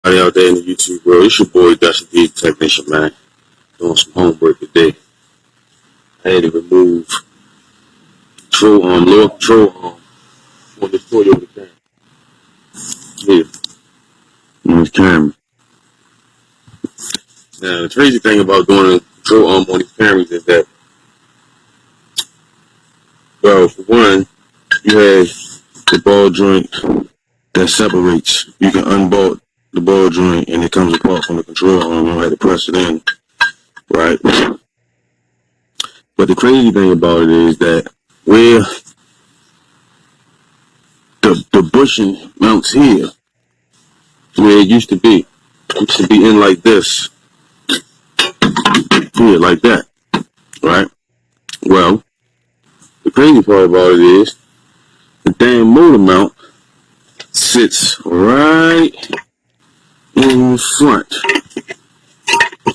Everybody out there in the YouTube world, it's your boy Dusty D, Technician, man. Doing some homework today. I had to remove lower control arm on this Toyota Camry. Yeah, on this Camry. Now, the crazy thing about doing a control arm on these Camrys is that, well, for one, you have the ball joint that separates. You can unbolt the ball joint and it comes apart from the control arm. You don't have to press it in, right? But the crazy thing about it is that where the bushing mounts here, where it used to be in like this, here, like that, right? Well, the crazy part about it is the damn motor mount sits right in front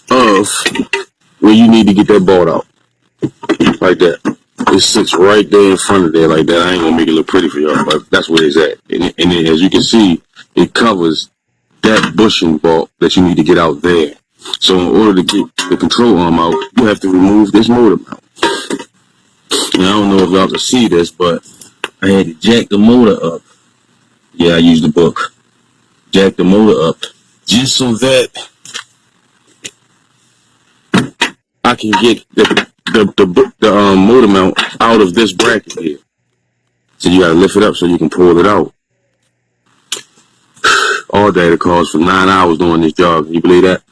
of where you need to get that bolt out, like that. It sits right there in front of there like that. I ain't gonna make it look pretty for y'all, but that's where it's at. And as you can see, it covers that bushing bolt that you need to get out there. So in order to get the control arm out, you have to remove this motor mount. And I don't know if y'all can see this, but I had to jack the motor up. Yeah, I used the book. Jack the motor up just so that I can get the motor mount out of this bracket here. So you gotta lift it up so you can pull it out. All day it calls for 9 hours doing this job. Can you believe that?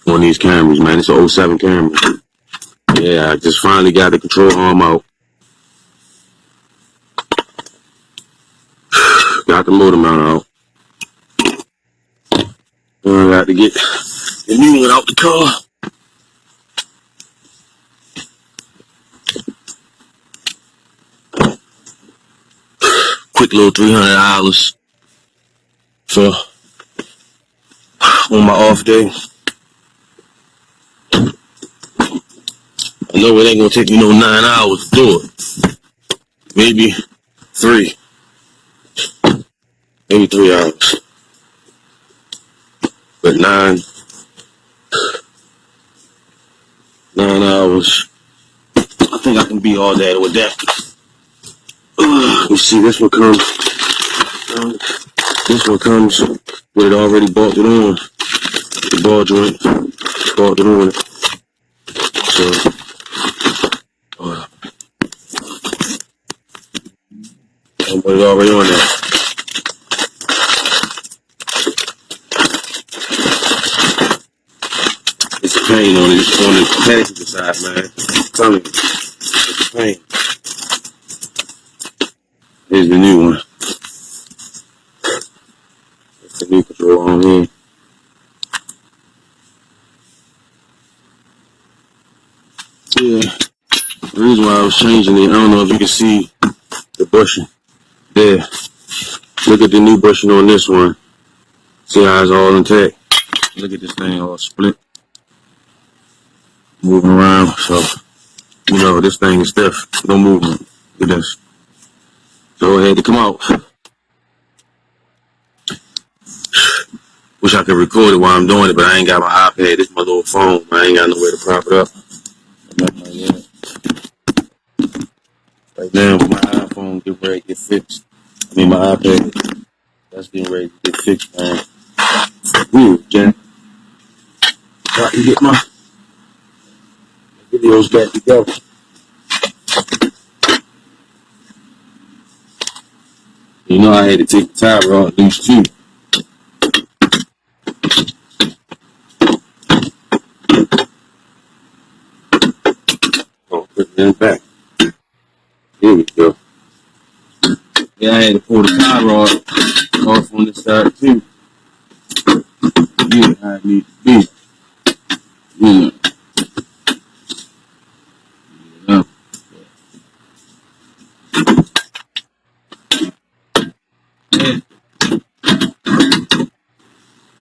On these Camrys, man. It's an 07 Camry. Yeah, I just finally got the control arm out. Got the motor mount out. I got to get the new one out the car. Quick little $300 for on my off day. I know it ain't gonna take me no 9 hours to do it. Maybe 3. Maybe 3 hours. But 9 hours. I think I can be all that with that. Let me see, this one comes with it already bolted on. The ball joint bolted on it. So but it's already on there. It's a pain on the passenger side, man. I'm telling you, it's a pain. Here's the new one. That's the new control on here. Yeah, the reason why I was changing it, I don't know if you can see the bushing there. Look at the new bushing on this one. See how it's all intact. Look at this thing all split. Moving around, so, you know, this thing is stiff. No movement. Look at this. So it had to come out. Wish I could record it while I'm doing it, but I ain't got my iPad. This is my little phone. I ain't got nowhere to prop it up. Right now, my iPhone get ready to get fixed. I mean, my iPad, that's getting ready to get fixed, man. Ooh, Jack. So I can get my videos back together. You know, I had to take the tie rod loose too. Oh, put it in the back. Here we go. Yeah, I had to pull the tie rod off on this side too. Yeah, how it needs to be.